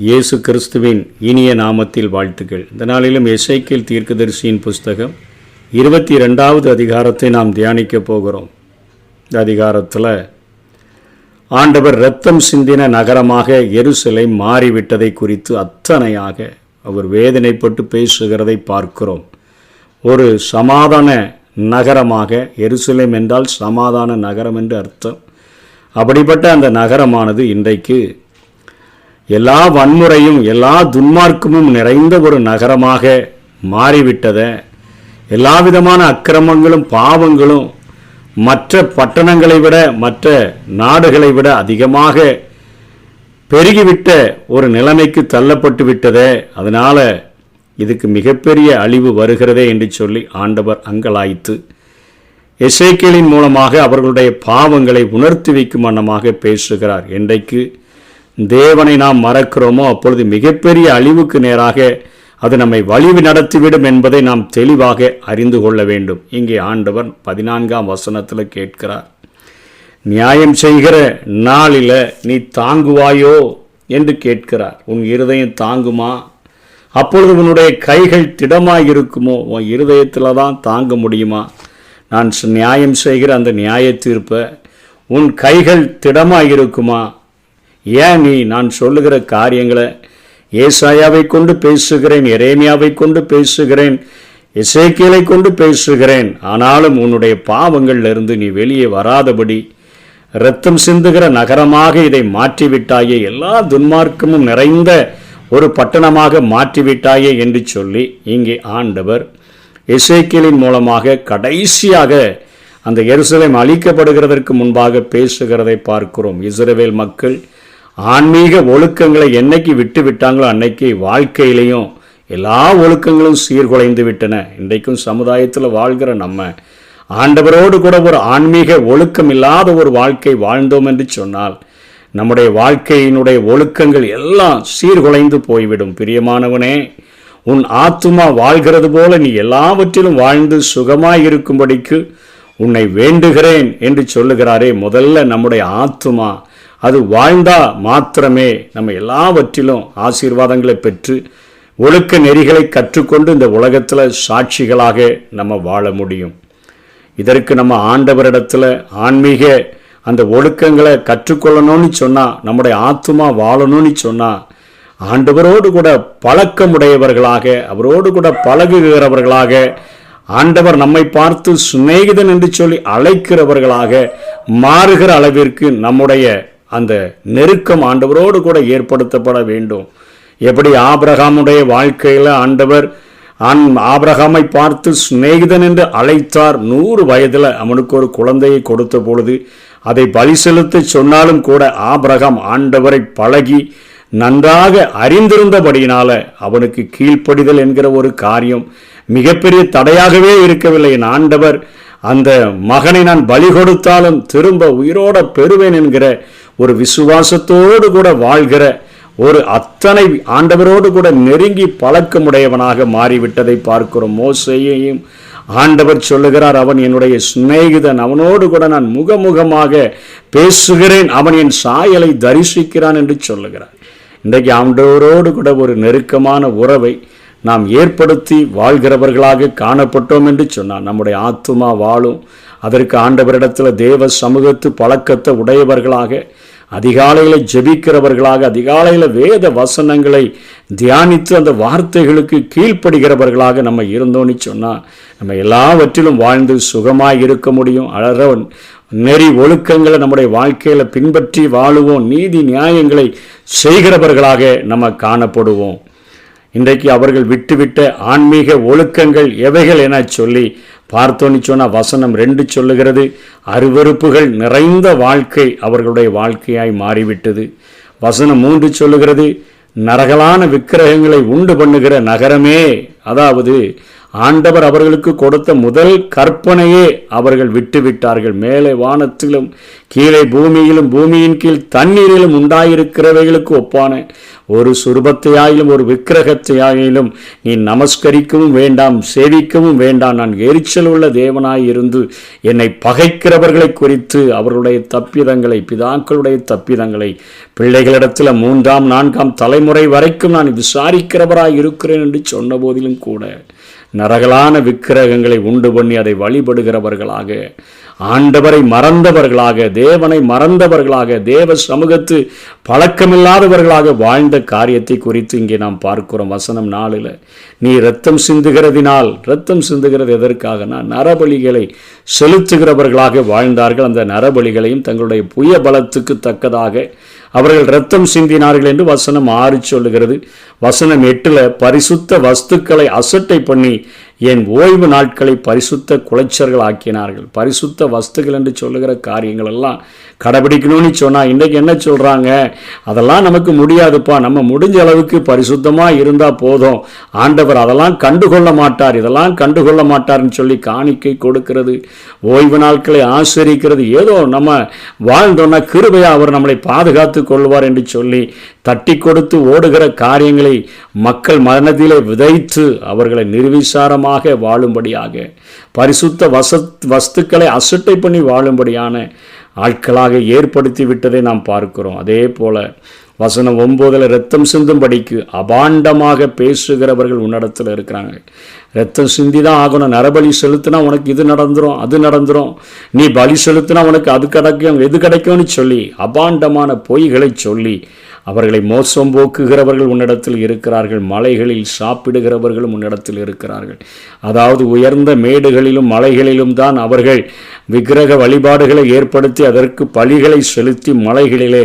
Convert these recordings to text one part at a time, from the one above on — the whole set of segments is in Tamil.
இயேசு கிறிஸ்துவின் இனிய நாமத்தில் வாழ்த்துக்கள். இந்த நாளிலும் எசேக்கியேல் தீர்க்கதரிசியின் புஸ்தகம் 22வது அதிகாரத்தை நாம் தியானிக்க போகிறோம். இந்த அதிகாரத்தில் ஆண்டவர் இரத்தம் சிந்தின நகரமாக எருசலேம் மாறிவிட்டதை குறித்து அத்தனையாக அவர் வேதனைப்பட்டு பேசுகிறதை பார்க்கிறோம். ஒரு சமாதான நகரமாக, எருசலேம் என்றால் சமாதான நகரம் என்று அர்த்தம். அப்படிப்பட்ட அந்த நகரமானது இன்றைக்கு எல்லா வன்முறையும் எல்லா துன்மார்க்கமும் நிறைந்த ஒரு நகரமாக மாறிவிட்டத, எல்லா விதமான அக்கிரமங்களும் பாவங்களும் மற்ற பட்டணங்களை விட மற்ற நாடுகளை விட அதிகமாக பெருகிவிட்ட ஒரு நிலைமைக்கு தள்ளப்பட்டு விட்டதே, அதனால் இதுக்கு மிகப்பெரிய அழிவு வருகிறதே என்று சொல்லி ஆண்டவர் அங்கலாய்த்து எசேக்கியேலின் மூலமாக அவர்களுடைய பாவங்களை உணர்த்தி வைக்கும் வண்ணமாக பேசுகிறார். என்றைக்கு தேவனை நாம் மறக்கிறோமோ அப்பொழுது மிகப்பெரிய அழிவுக்கு நேராக அது நம்மை வழிவு நடத்திவிடும் என்பதை நாம் தெளிவாக அறிந்து கொள்ள வேண்டும். இங்கே ஆண்டவர் 14ஆம் வசனத்தில் கேட்கிறார், நியாயம் செய்கிற நாளில் நீ தாங்குவாயோ என்று கேட்கிறார். உன் இருதயம் தாங்குமா? அப்பொழுது உன்னுடைய கைகள் திடமாக இருக்குமோ? உன் இருதயத்தில் தான் தாங்க முடியுமா? நான் நியாயம் செய்கிற அந்த நியாய தீர்ப்பை உன் கைகள் திடமாக இருக்குமா? ஏன் நீ நான் சொல்லுகிற காரியங்களை ஏசாயாவை கொண்டு பேசுகிறேன், எரேமியாவை கொண்டு பேசுகிறேன், எசேக்கியேலை கொண்டு பேசுகிறேன், ஆனாலும் உன்னுடைய பாவங்களிலிருந்து நீ வெளியே வராதபடி இரத்தம் சிந்துகிற நகரமாக இதை மாற்றிவிட்டாயே, எல்லா துன்மார்க்கமும் நிறைந்த ஒரு பட்டணமாக மாற்றிவிட்டாயே என்று சொல்லி இங்கே ஆண்டவர் எசேக்கியேலின் மூலமாக கடைசியாக அந்த எருசலேம் அழிக்கப்படுகிறதற்கு முன்பாக பேசுகிறதை பார்க்கிறோம். இஸ்ரவேல் மக்கள் ஆன்மீக ஒழுக்கங்களை என்னைக்கு விட்டு விட்டாங்களோ அன்னைக்கு வாழ்க்கையிலையும் எல்லா ஒழுக்கங்களும் சீர்குலைந்து விட்டன. இன்றைக்கும் சமுதாயத்தில் வாழ்கிற நம்ம ஆண்டவரோடு கூட ஒரு ஆன்மீக ஒழுக்கம் இல்லாத ஒரு வாழ்க்கை வாழ்ந்தோம் என்று சொன்னால் நம்முடைய வாழ்க்கையினுடைய ஒழுக்கங்கள் எல்லாம் சீர்குலைந்து போய்விடும். பிரியமானவனே, உன் ஆத்துமா வாழ்கிறது போல நீ எல்லாவற்றிலும் வாழ்ந்து சுகமாய் இருக்கும்படிக்கு உன்னை வேண்டுகிறேன் என்று சொல்லுகிறாரே. முதல்ல நம்முடைய ஆத்துமா அது வாழ்ந்தா மாத்திரமே நம்ம எல்லாவற்றிலும் ஆசீர்வாதங்களை பெற்று ஒழுக்க நெறிகளை கற்றுக்கொண்டு இந்த உலகத்தில் சாட்சிகளாக நம்ம வாழ முடியும். இதற்கு நம்ம ஆண்டவரிடத்தில் ஆன்மீக அந்த ஒழுக்கங்களை கற்றுக்கொள்ளணும்னு சொன்னால், நம்முடைய ஆத்துமா வாழணும்னு சொன்னால், ஆண்டவரோடு கூட பழக்கமுடையவர்களாக, அவரோடு கூட பழகுகிறவர்களாக, ஆண்டவர் நம்மை பார்த்து சிநேகிதன் என்று சொல்லி அழைக்கிறவர்களாக மாறுகிற அளவிற்கு நம்முடைய அந்த நெருக்கம் ஆண்டவரோடு கூட ஏற்படுத்தப்பட வேண்டும். எப்படி ஆபிரகாமுடைய வாழ்க்கையில் ஆண்டவர் ஆபிரகாமை பார்த்து சிநேகிதன் என்று அழைத்தார். 100 வயதில் அவனுக்கு ஒரு குழந்தையை கொடுத்த பொழுது அதை பலி செலுத்த சொன்னாலும் கூட ஆபிரகாம் ஆண்டவரை பழகி நன்றாக அறிந்திருந்தபடியினால அவனுக்கு கீழ்ப்படிதல் என்கிற ஒரு காரியம் மிகப்பெரிய தடையாகவே இருக்கவில்லை. என் ஆண்டவர் அந்த மகனை நான் பலி கொடுத்தாலும் திரும்ப உயிரோட பெறுவேன் என்கிற ஒரு விசுவாசத்தோடு கூட வாழ்கிற ஒரு அத்தனை ஆண்டவரோடு கூட நெருங்கி பழக்கமுடையவனாக மாறிவிட்டதை பார்க்கிறோம். மோசேயையும் ஆண்டவர் சொல்லுகிறார், அவன் என்னுடைய சிநேகிதன், அவனோடு கூட நான் முகமுகமாக பேசுகிறேன், அவன் என் சாயலை தரிசிக்கிறான் என்று சொல்லுகிறார். இன்றைக்கு ஆண்டவரோடு கூட ஒரு நெருக்கமான உறவை நாம் ஏற்படுத்தி வாழ்கிறவர்களாக காணப்பட்டோம் என்று சொன்னால் நம்முடைய ஆத்துமா வாழும். அதற்கு ஆண்டவரிடத்தில் தேவ சமூகத்து பழக்கத்தை உடையவர்களாக, அதிகாலையில் ஜெபிக்கிறவர்களாக, அதிகாலையில் வேத வசனங்களை தியானித்து அந்த வார்த்தைகளுக்கு கீழ்ப்படுகிறவர்களாக நம்ம இருந்தோன்னு சொன்னால் நம்ம எல்லாவற்றிலும் வாழ்ந்து சுகமாக இருக்க முடியும். அழகவன் நெறி ஒழுக்கங்களை நம்முடைய வாழ்க்கையில் பின்பற்றி வாழுவோம். நீதி நியாயங்களை செய்கிறவர்களாக நம்ம காணப்படுவோம். இன்றைக்கு அவர்கள் விட்டுவிட்ட ஆன்மீக ஒழுக்கங்கள் எவைகள் என சொல்லி பார்த்தோன்னு சொன்னால் வசனம் 2 சொல்லுகிறது, அருவருப்புகள் நிறைந்த வாழ்க்கை அவர்களுடைய வாழ்க்கையாய் மாறிவிட்டது. வசனம் 3 சொல்லுகிறது, நரகலான விக்கிரகங்களை உண்டு பண்ணுகிற நகரமே, அதாவது ஆண்டவர் அவர்களுக்கு கொடுத்த முதல் கற்பனையே அவர்கள் விட்டுவிட்டார்கள். மேலே வானத்திலும் கீழே பூமியிலும் பூமியின் கீழ் தண்ணீரிலும் உண்டாயிருக்கிறவைகளுக்கு ஒப்பான ஒரு சுரூபத்தையாயிலும் ஒரு விக்கிரகத்தையாயிலும் நீ நமஸ்கரிக்கவும் வேண்டாம், சேவிக்கவும் வேண்டாம். நான் எரிச்சல் உள்ள தேவனாய் இருந்து என்னை பகைக்கிறவர்களை குறித்து அவர்களுடைய தப்பிதங்களை, பிதாக்களுடைய தப்பிதங்களை பிள்ளைகளிடத்தில் 3ஆம் 4ஆம் தலைமுறை வரைக்கும் நான் விசாரிக்கிறவராய் இருக்கிறேன் என்று சொன்ன போதிலும் கூட நரகலான விக்கிரகங்களை உண்டு பண்ணி அதை வழிபடுகிறவர்களாக, ஆண்டவரை மறந்தவர்களாக, தேவனை மறந்தவர்களாக, தேவ சமூகத்து பழக்கமில்லாதவர்களாக வாழ்ந்த காரியத்தை குறித்து இங்கே நாம் பார்க்கிறோம். வசனம் 4 நீ இரத்தம் சிந்துகிறதினால், இரத்தம் சிந்துகிறது எதற்காகனா நரபலிகளை செலுத்துகிறவர்களாக வாழ்ந்தார்கள். அந்த நரபலிகளையும் தங்களுடைய புய பலத்துக்கு தக்கதாக அவர்கள் இரத்தம் சிந்தினார்கள் என்று வசனம் 6 சொல்லுகிறது. வசனம் 8 பரிசுத்த வஸ்துக்களை அசட்டை பண்ணி என் ஓய்வு நாட்களை பரிசுத்த குலைச்சர்கள் ஆக்கினார்கள். பரிசுத்த வஸ்துகள் என்று சொல்லுகிற காரியங்கள் எல்லாம் கடைபிடிக்கணும்னு சொன்னால் இன்றைக்கு என்ன சொல்கிறாங்க, அதெல்லாம் நமக்கு முடியாதுப்பா, நம்ம முடிஞ்ச அளவுக்கு பரிசுத்தமாக இருந்தால் போதும், ஆண்டவர் அதெல்லாம் கண்டுகொள்ள மாட்டார், இதெல்லாம் கண்டுகொள்ள மாட்டார்னு சொல்லி காணிக்கை கொடுக்கிறது, ஓய்வு நாட்களை ஆசரிக்கிறது, ஏதோ நம்ம வாழ்ந்தோன்னா கிருபையாக அவர் நம்மளை பாதுகாத்து கொள்வார் என்று சொல்லி தட்டி கொடுத்து ஓடுகிற காரியங்களை மக்கள் மனதிலே விதைத்து அவர்களை நிர்விசாரமாக வாழும்படியாக, பரிசுத்த வஸ்துக்களை அசட்டை பண்ணி வாழும்படியான ஆட்களாக ஏற்படுத்தி விட்டதை நாம் பார்க்கிறோம். அதே போல வசனம் 9 இரத்தம் சிந்தும்படிக்கு அபாண்டமாக பேசுகிறவர்கள் உன்னிடத்தில் இருக்கிறாங்க. இரத்தம் சிந்தி தான் ஆகணும், நரபலி செலுத்தினா உனக்கு இது நடந்துரும், அது நடந்துரும், நீ பலி செலுத்தினா உனக்கு அது கிடைக்கும், எது கிடைக்கும்னு சொல்லி அபாண்டமான பொய்களை சொல்லி அவர்களை மோசம் போக்குகிறவர்கள் உன்னிடத்தில் இருக்கிறார்கள். மலைகளில் சாப்பிடுகிறவர்களும் உன்னிடத்தில் இருக்கிறார்கள். அதாவது உயர்ந்த மேடுகளிலும் மலைகளிலும் தான் அவர்கள் விக்கிரக வழிபாடுகளை ஏற்படுத்தி அதற்கு பலிகளை செலுத்தி மலைகளிலே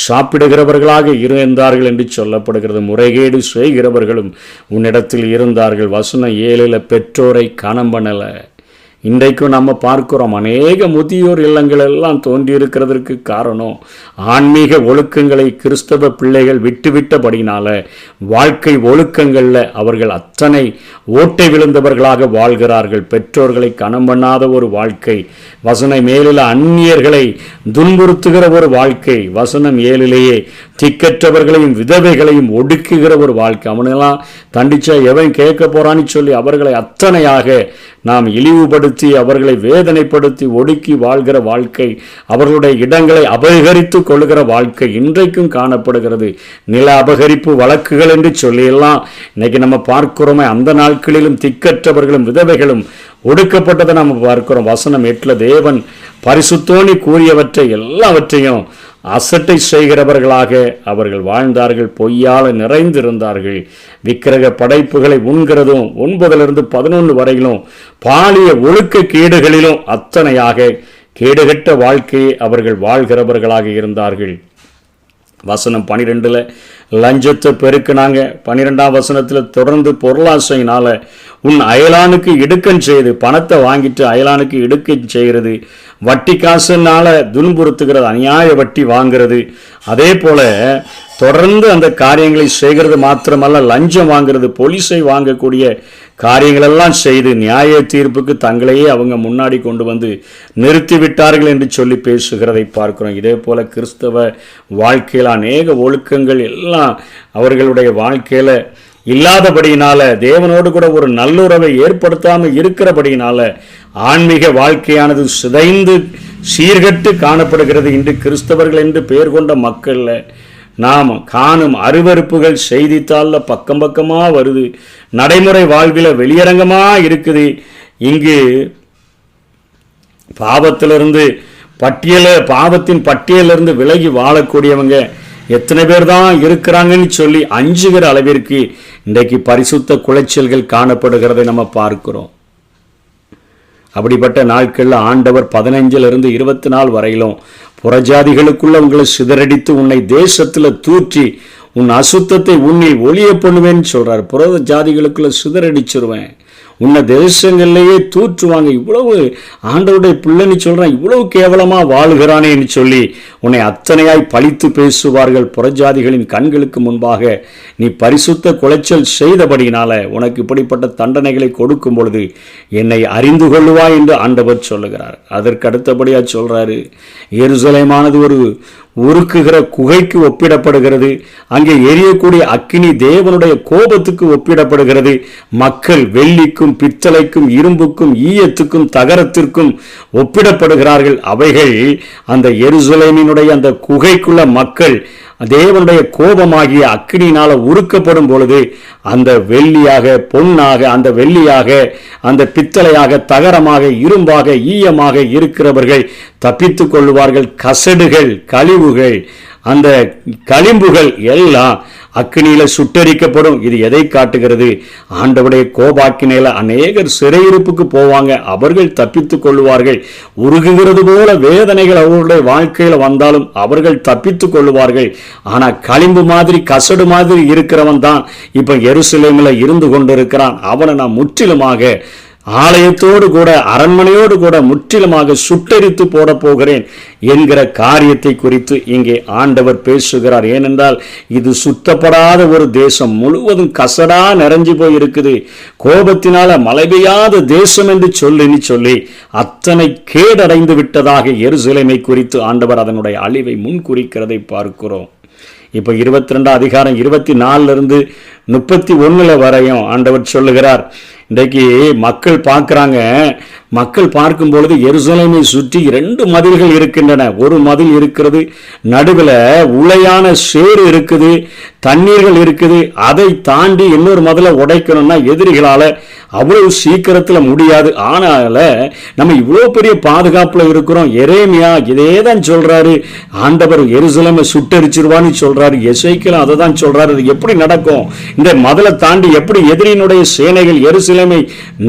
சாப்பிடுகிறவர்களாக இருந்தார்கள் என்று சொல்லப்படுகிறது. முறைகேடு செய்கிறவர்களும் உன்னிடத்தில் இருந்தார்கள். வசனம் 7 பெற்றோரை கனம் பண்ணலை. இன்றைக்கும் நம்ம பார்க்கிறோம், அநேக முதியோர் இல்லங்கள் எல்லாம் தோன்றியிருக்கிறதற்கு காரணம் ஆன்மீக ஒழுக்கங்களை கிறிஸ்தவ பிள்ளைகள் விட்டுவிட்டபடினால வாழ்க்கை ஒழுக்கங்களில் அவர்கள் அத்தனை ஓட்டை விழுந்தவர்களாக வாழ்கிறார்கள். பெற்றோர்களை கனம் பண்ணாத ஒரு வாழ்க்கை, வசனம் 7 அந்நியர்களை துன்புறுத்துகிற ஒரு வாழ்க்கை, வசனம் 7 திக்கற்றவர்களையும் விதவைகளையும் ஒடுக்குகிற ஒரு வாழ்க்கை. அவனெல்லாம் தண்டிச்சா எவன் கேட்க போறான்னு சொல்லி அவர்களை அத்தனையாக நாம் இழிவுபடுத்தி அவர்களை வேதனைப்படுத்தி ஒடுக்கி வாழ்கிற வாழ்க்கை, அவர்களுடைய இடங்களை அபகரித்து கொள்கிற வாழ்க்கை இன்றைக்கும் காணப்படுகிறது. நில அபகரிப்பு வழக்குகள் என்று சொல்லியெல்லாம் இன்னைக்கு நம்ம பார்க்கிறோமே, அந்த நாட்களிலும் திக்கற்றவர்களும் விதவைகளும் ஒடுக்கப்பட்டதை நாம் பார்க்கிறோம். வசனம் 8 தேவன் பரிசுத்தோனி கூறியவற்றை எல்லாவற்றையும் அசட்டை செய்கிறவர்களாக அவர்கள் வாழ்ந்தார்கள். பொய்யால் நிறைந்திருந்தார்கள். விக்கிரக படைப்புகளை உண்கிறதும் 9-11 வரையிலும் பாலிய ஒழுக்க கேடுகளிலும் அத்தனையாக கேடுகட்ட வாழ்க்கையை அவர்கள் வாழ்கிறவர்களாக இருந்தார்கள். வசனம் 12 லஞ்சத்தை பெருக்கினாங்க. 12ஆம் வசனத்தில் தொடர்ந்து பொருளாசையினால உன் அயலானுக்கு இடுக்கன் செய்து, பணத்தை வாங்கிட்டு அயலானுக்கு இடுக்கன் செய்கிறது, வட்டி காசுனால துன்புறுத்துகிறது, அநியாய வட்டி வாங்கிறது, அதே போல தொடர்ந்து அந்த காரியங்களை செய்கிறது மாத்திரமல்ல, லஞ்சம் வாங்கிறது, போலீஸை வாங்கக்கூடிய காரியங்களெல்லாம் செய்து நியாய தீர்ப்புக்கு தங்களையே அவங்க முன்னாடி கொண்டு வந்து நிறுத்திவிட்டார்கள் என்று சொல்லி பேசுகிறதை பார்க்கிறோம். இதே போல கிறிஸ்தவ வாழ்க்கையில் அநேக ஒழுக்கங்கள் எல்லாம் அவர்களுடைய வாழ்க்கையில் இல்லாதபடியினால, தேவனோடு கூட ஒரு நல்லுறவை ஏற்படுத்தாமல் இருக்கிறபடியினால ஆன்மீக வாழ்க்கையானது சிதைந்து சீர்கட்டு காணப்படுகிறது. இன்று கிறிஸ்தவர்கள் என்று பெயர் கொண்ட மக்களில் நாம் காணும் அருவருப்புகள் செய்தித்தாளில் பக்கம் பக்கமாக வருது, நடைமுறை வாழ்வில் வெளியரங்கமாக இருக்குது. இங்கு பாவத்தின் பட்டியலிருந்து விலகி வாழக்கூடியவங்க எத்தனை பேர் தான் இருக்கிறாங்கன்னு சொல்லி அஞ்சுகிற அளவிற்கு இன்றைக்கு பரிசுத்த குலைச்சல்கள் காணப்படுகிறதை நம்ம பார்க்கிறோம். அப்படிப்பட்ட நாட்களில் ஆண்டவர் 15 24 வரையிலும் புறஜாதிகளுக்குள்ள உங்களை சிதறடித்து உன்னை தேசத்தில் தூற்றி உன் அசுத்தத்தை உன்னில் ஒளிய பண்ணுவேன்னு சொல்றார். புற ஜாதிகளுக்குள்ள சிதறடிச்சிருவேன், உன்னை தேசங்கள்லேயே தூற்றுவாங்க. இவ்வளவு ஆண்டவருடைய பிள்ளைன்னு சொல்கிறான், இவ்வளவு கேவலமாக வாழுகிறானேன்னு சொல்லி உன்னை அத்தனையாய் பழித்து பேசுவார்கள். புறஜாதிகளின் கண்களுக்கு முன்பாக நீ பரிசுத்த குலைச்சல் செய்தபடியினால உனக்கு இப்படிப்பட்ட தண்டனைகளை கொடுக்கும் பொழுது என்னை அறிந்து கொள்ளுவா என்று ஆண்டவர் சொல்லுகிறார். அதற்கு அடுத்தபடியாக சொல்கிறாரு, எருசலேமானது ஒரு உருக்குகிற குகைக்கு ஒப்பிடப்படுகிறது, அங்கே எரியக்கூடிய அக்கினி தேவனுடைய கோபத்துக்கு ஒப்பிடப்படுகிறது. மக்கள் வெள்ளிக்கும் பித்தளைக்கும் இரும்புக்கும் ஈயத்துக்கும் தகரத்திற்கும் ஒப்பிடப்படுகிறார்கள். அவைகள் அந்த எருசலேமினுடைய அந்த குகைக்குள்ள மக்கள் தேவனுடைய கோபமாகிய அக்கினியினால உருக்கப்படும் பொழுது அந்த வெள்ளியாக பொன்னாக, அந்த வெள்ளியாக, அந்த பித்தளையாக, தகரமாக, இரும்பாக, ஈயமாக இருக்கிறவர்கள் தப்பித்துக் கொள்வார்கள். கசடுகள், கழிவுகள், அந்த களிம்புகள் எல்லாம் அக்கினியில சுட்டரிக்கப்படும். இது எதை காட்டுகிறது? ஆண்டவருடைய கோபாக்கினையில அநேகர் சிறையிருப்புக்கு போவாங்க, அவர்கள் தப்பித்துக் கொள்வார்கள். உருகுகிறது போல வேதனைகள் அவர்களுடைய வாழ்க்கையில வந்தாலும் அவர்கள் தப்பித்துக் கொள்வார்கள். ஆனா களிம்பு மாதிரி, கசடு மாதிரி இருக்கிறவன் தான் இப்ப எருசலேமில் இருந்து கொண்டிருக்கிறான். அவனை நான் முற்றிலுமாக ஆலயத்தோடு கூட அரண்மனையோடு கூட முற்றிலுமாக சுட்டரித்து போட போகிறேன் என்கிற காரியத்தை குறித்து இங்கே ஆண்டவர் பேசுகிறார். ஏனென்றால் இது சுத்தப்படாத ஒரு தேசம், முழுவதும் கசடா நிறைஞ்சு போய் இருக்குது. கோபத்தினால மழை பெய்யாத தேசம் என்று சொல்லி அத்தனை கேடடைந்து விட்டதாக எருசலேமை குறித்து ஆண்டவர் அதனுடைய அழிவை முன்குறிக்கிறதை பார்க்கிறோம். இப்போ 22 அதிகாரம் 24 31 வரையும் ஆண்டவர் சொல்லுகிறார். இன்றைக்கு மக்கள் பார்க்குறாங்க. மக்கள் பார்க்கும் பொழுது எருசலேமை சுற்றி 2 மதில்கள் இருக்கின்றன. ஒரு மதில் இருக்கிறது, நடுவில் உளையான சேறு இருக்குது, தண்ணீர்கள் இருக்குது. அதை தாண்டி இன்னொரு மதிலை உடைக்கணும்னா எதிரிகளால் அவ்வளவு சீக்கிரத்தில் முடியாது. ஆனால நம்ம இவ்வளோ பெரிய பாதுகாப்பில் இருக்கிறோம். எரேமியா இதே தான் சொல்கிறாரு, ஆண்டவர் எருசலேமை சுட்டரிச்சிருவான்னு சொல்கிறாரு. எசேக்கியேல் அதை தான் சொல்கிறாரு. அது எப்படி நடக்கும்? இந்த மதிலை தாண்டி எப்படி எதிரியினுடைய சேனைகள் எருசலேமை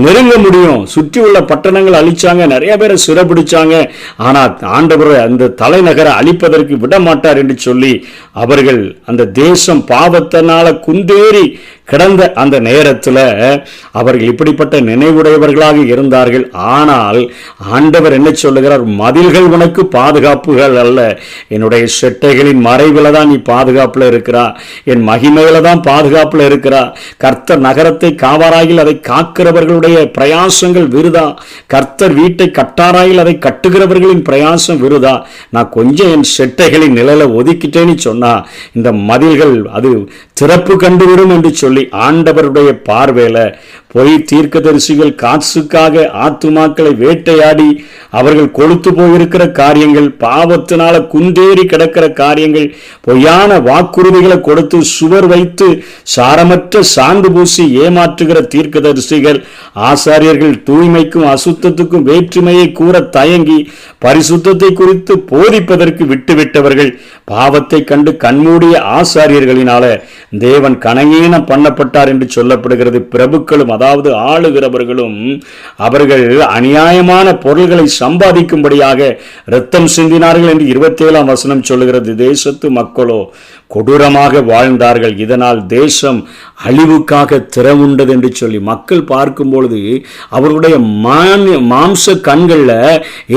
நெருங்க முடியும்? சுற்றி உள்ள பட்டணங்கள் அழிச்சாங்க, நிறைய பேரை சிறைபிடிச்சாங்க. ஆனால் ஆண்டவர் அந்த தலைநகரை அழிப்பதற்கு விட மாட்டார் என்று சொல்லி அவர்கள் அந்த தேசம் பாவத்தினால குந்தேறி கிடந்த அந்த நேரத்தில் அவர்கள் இப்படிப்பட்ட நினைவுடையவர்களாக இருந்தார்கள். ஆனால் ஆண்டவர் என்ன சொல்லுகிறார்? மதில்கள் உனக்கு பாதுகாப்புகள் அல்ல, என்னுடைய செட்டைகளின் மறைவில் தான் நீ பாதுகாப்பில் இருக்கிறா, என் மகிமையில தான் பாதுகாப்பில் இருக்கிறா. கர்த்தர் நகரத்தை காவாராயில் அதை காக்கிறவர்களுடைய பிரயாசங்கள் விருதா, கர்த்தர் வீட்டை கட்டாராயில் அதை கட்டுகிறவர்களின் பிரயாசம் விருதா. நான் கொஞ்சம் என் செட்டைகளின் நிழலை ஒதுக்கிட்டேன்னு சொன்னா இந்த மதில்கள் அது திறப்பு கண்டுவிடும் என்று சொல்லி ஆண்டவருடைய பார்வையில பொய் தீர்க்கதரிசிகள் காசுக்காக ஆத்துமாக்களை வேட்டையாடி அவர்கள் கொளுத்து போயிருக்கிற காரியங்கள், பாவத்தினால குந்தேறி கிடக்கிற காரியங்கள், பொய்யான வாக்குறுதிகளை கொடுத்து சுவர் வைத்து சாரமற்ற சாந்து பூசி ஏமாற்றுகிற தீர்க்கதரிசிகள், ஆசாரியர்கள் தூய்மைக்கும் அசுத்தத்துக்கும் வேற்றுமையை கூற தயங்கி பரிசுத்தத்தை குறித்து போதிப்பதற்கு விட்டுவிட்டவர்கள், பாவத்தை கண்டு கண்மூடிய ஆசாரியர்களினால தேவன் கனகீனம் பண்ணப்பட்டார் என்று சொல்லப்படுகிறது. பிரபுக்களும் அதாவது ஆளுகிறவர்களும் அவர்கள் அநியாயமான பொருள்களை சம்பாதிக்கும்படியாக இரத்தம் சிந்தினார்கள் என்று 27ஆம் வசனம் சொல்லுகிறது. தேசத்து மக்களோ கொடூரமாக வாழ்ந்தார்கள், இதனால் தேசம் அழிவுக்காக திறவுண்டது என்று சொல்லி மக்கள் பார்க்கும் பொழுது அவர்களுடைய மாம்ச கண்களில்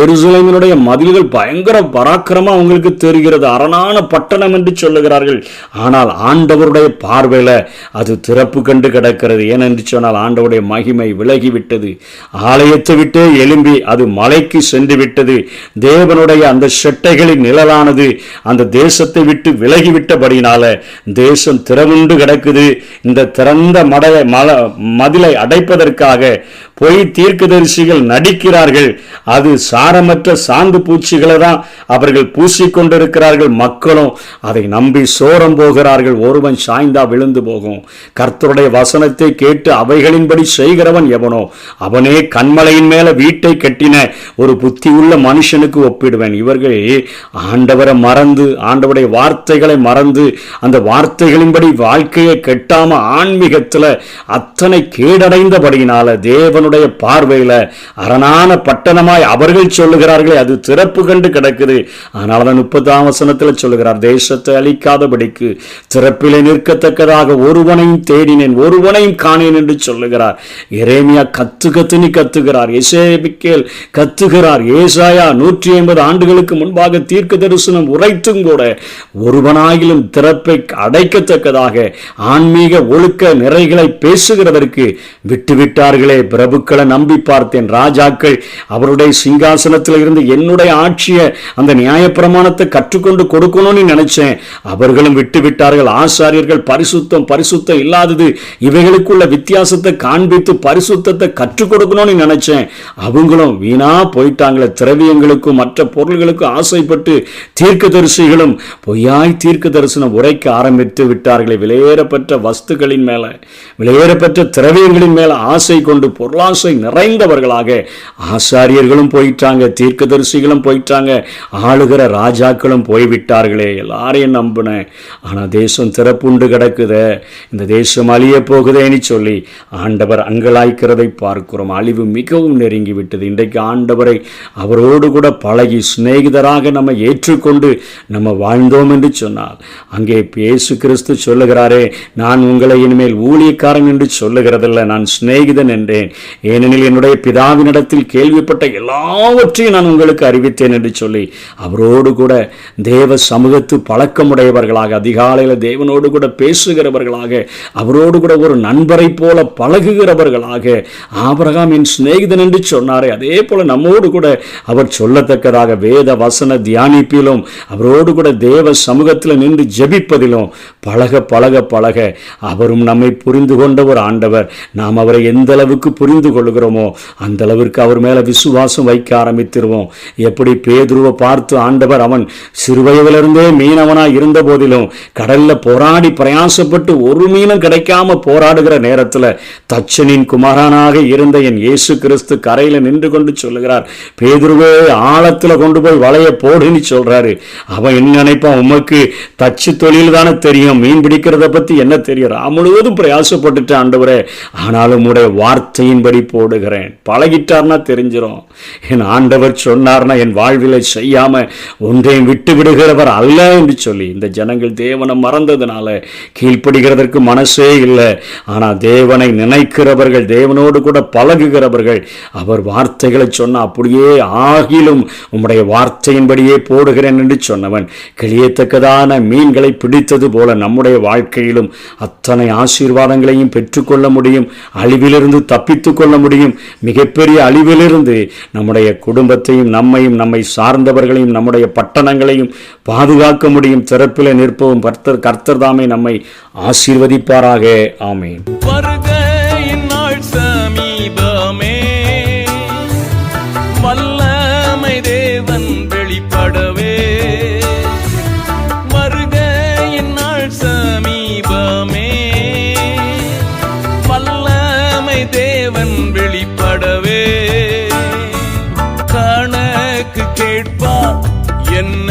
எருசலேமினுடைய மதில்கள் பயங்கர பராக்கிரமா அவங்களுக்கு தெரிகிறது, அரணான பட்டணம் என்று சொல்லுகிறார்கள். ஆனால் ஆண்டவருடைய பார்வையில் அது திறப்பு கண்டு கிடக்கிறது. ஏனென்று சொன்னால் ஆண்டவருடைய மகிமை விலகிவிட்டது, ஆலயத்தை விட்டு எழும்பி அது மலைக்கு சென்று விட்டது. தேவனுடைய அந்த செட்டைகளின் நிழலானது அந்த தேசத்தை விட்டு விலகிவிட்டபடினால தேசம் திறவுண்டு கிடக்குது. இந்த திறந்த மதிலை அடைப்பதற்காக பொய் தீர்க்கதரிசிகள் நடிக்கிறார்கள். அது சாரமற்ற சாந்து பூச்சிகளை தான் அவர்கள் பூசிக்கொண்டிருக்கிறார்கள். மக்களும் அதை நம்பி சோரம் போகிறார்கள். ஒருவன் சாய்ந்தா விழுந்து போகும். கர்த்தருடைய வசனத்தை கேட்டு அவைகளின்படி செய்கிறவன் எவனோ அவனே கண்மலையின் மேல வீட்டை கட்டின ஒரு புத்தி உள்ள மனுஷனுக்கு ஒப்பிடுவேன். இவர்கள் ஆண்டவரை மறந்து, ஆண்டவருடைய வார்த்தைகளை மறந்து உணர்ந்து அந்த வார்த்தைகளின்படி வாழ்க்கையை கெட்டாம ஆன்மீகத்துல அத்தனை கேடடைந்தபடியினால தேவனுடைய பார்வையில அரணான பட்டணமாய் அவர்கள் சொல்லுகிறார்களே அது திறப்பு கண்டு கிடக்குது. அதனாலதான் 30ஆம் வசனத்துல சொல்லுகிறார், தேசத்தை அழிக்காதபடிக்கு திறப்பிலே நிற்கத்தக்கதாக ஒருவனையும் தேடினேன் ஒருவனையும் காணேன் என்று சொல்லுகிறார். எரேமியா கத்துன்னு கத்துகிறார், எசேக்கியேல் கத்துகிறார், ஏசாயா 150 ஆண்டுகளுக்கு முன்பாக தீர்க்க தரிசனம் உரைத்தும் கூட ஒருவனாகிலும் திறப்பை அடைக்கத்தக்கதாக ஆன்மீக ஒழுக்க நிறைகளை பேசுகிறதற்கு விட்டுவிட்டார்களே. பிரபுக்களை நம்பி பார்த்தேன், ராஜாக்கள் அவருடைய சிங்காசனத்தில் இருந்து என்னுடைய ஆட்சியை அந்த நியாயப்பிரமாணத்தை கற்றுக்கொண்டு கொடுக்கணும்னு நினைச்சேன், அவர்களும் விட்டுவிட்டார்கள். ஆசாரியர்கள் பரிசுத்தம் இல்லாதது இவைகளுக்குள்ள வித்தியாசத்தை காண்பித்து பரிசுத்தத்தை கற்றுக் கொடுக்கணும்னு நினைச்சேன், அவங்களும் வீணா போயிட்டாங்களே. திரவியங்களுக்கும் மற்ற பொருள்களுக்கும் ஆசைப்பட்டு தீர்க்கதரிசிகளும் பொய்யாய் தீர்க்க தரிசனம் உரைக்க ஆரம்பித்து விட்டார்களே. விலையேறப்பட்ட வஸ்துக்களின் மேல விலையேறப்பட்ட திரவியங்களின் மேல ஆசை கொண்டு பொருளாசை நிறைந்தவர்களாக ஆசாரியர்களும் போயிட்டாங்க, தீர்க்கதரிசிகளும் போயிட்டாங்க, ஆளுகிற ராஜாக்களும் போய்விட்டார்களே. எல்லாரையும் நம்பினேன், ஆனா தேசம் திறப்புண்டு கிடக்குதே, இந்த தேசம் அழிய போகுதேன்னு சொல்லி ஆண்டவர் அங்கலாய்க்கிறதை பார்க்கிறோம். அழிவு மிகவும் நெருங்கி விட்டது. இன்றைக்கு ஆண்டவரை அவரோடு கூட பழகி சிநேகிதராக நம்ம ஏற்றுக்கொண்டு நம்ம வாழ்ந்தோம் என்று சொன்னால் அங்கே இயேசு கிறிஸ்து சொல்லுகிறாரே, நான் உங்களை இனிமேல் ஊழியக்காரன் என்று சொல்லுகிறதில்லை, நான் சிநேகிதன் என்றேன். ஏனெனில் என்னுடைய பிதாவினிடத்தில் கேள்விப்பட்ட எல்லாவற்றையும் நான் உங்களுக்கு அறிவித்தேன் என்று சொல்லி அவரோடு கூட தேவ சமூகத்து பழக்கமுடையவர்களாக அதிகாலையில் தேவனோடு கூட பேசுகிறவர்களாக அவரோடு கூட ஒரு நண்பரை போல பழகுகிறவர்களாக ஆபிரகாம் என் சிநேகிதன் என்று சொன்னாரே, அதே போல நம்மோடு கூட அவர் சொல்லத்தக்கதாக வேத வசன தியானிப்பிலும் அவரோடு கூட தேவ சமூகத்தில் நின்று ஜெபிப்பதிலும் பழக பழக பழக அவரும் நம்மை புரிந்து கொண்ட ஒரு ஆண்டவர். நாம் அவரை எந்த அளவுக்கு புரிந்து கொள்கிறோமோ அந்த அளவிற்கு அவர் மேல விசுவாசம் வைக்க ஆரம்பித்திருவோம். எப்படி பேதுருவை பார்த்து ஆண்டவர் அவன் சிறுவயதிலிருந்தே மீனவனாய் இருந்த போதிலும் கடல்ல போராடி பிரயாசப்பட்டு ஒரு மீனும் கிடைக்காம போராடுகிற நேரத்தில் தச்சனின் குமாரனாக இருந்த என் இயேசு கிறிஸ்து கரையில நின்று கொண்டு சொல்லுகிறார், பேதுருவே ஆழத்துல கொண்டு போய் வலைய போடுன்னு சொல்றாரு. அவன் என்ன நினைப்பான், உமக்கு தச்சு தொழில் தானே தெரியும், மீன் பிடிக்கிறத பத்தி என்ன தெரியும், முழுவதும் பிரயாசப்பட்டுட்டு ஆண்டவரே, ஆனாலும் உடைய வார்த்தையின்படி போடுகிறேன். பழகிட்டார்னா தெரிஞ்சிடும். என் ஆண்டவர் சொன்னார்னா என் வாழ்விலை செய்யாம ஒன்றையும் விட்டு விடுகிறவர் அல்ல என்று சொல்லி இந்த ஜனங்கள் தேவனை மறந்ததுனால கீழ்ப்படுகிறதற்கு மனசே இல்லை. ஆனால் தேவனை நினைக்கிறவர்கள், தேவனோடு கூட பழகுகிறவர்கள், அவர் வார்த்தைகளை சொன்ன அப்படியே ஆகிலும் உம்முடைய வார்த்தையின்படியே போடுகிறேன் என்று சொன்னவன் கிளியத்தக்கதான மீன்களை பிடித்தது போல நம்முடைய வாழ்க்கையிலும் அத்தனை ஆசீர்வாதங்களையும் பெற்றுக்கொள்ள முடியும், அழிவிலிருந்து தப்பித்துக் கொள்ள முடியும். மிகப்பெரிய அழிவிலிருந்து நம்முடைய குடும்பத்தையும் நம்மையும் நம்மை சார்ந்தவர்களையும் நம்முடைய பட்டணங்களையும் பாதுகாக்க முடியும். திறப்பில் நிற்பவும் கர்த்தர் தாமே நம்மை ஆசீர்வதிப்பாராக. ஆமென். வருகையின் நாள் சமீபமே, வல்லமை தேவன் வெளிப்படவே. வருகையின் நாள் சமீபமே, வல்லமை தேவன் வெளிப்படவே. கணக்கு கேட்பார் என்ன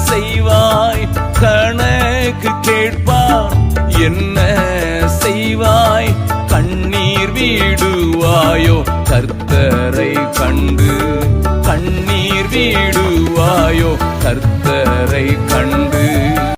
செய்வாய், கணக்கு கேட்பார் என்ன செய்வாய், கண்ணீர் வீடுவாயோ கர்த்தரை கண்டு, கண்ணீர் வீடுவாயோ கர்த்தரை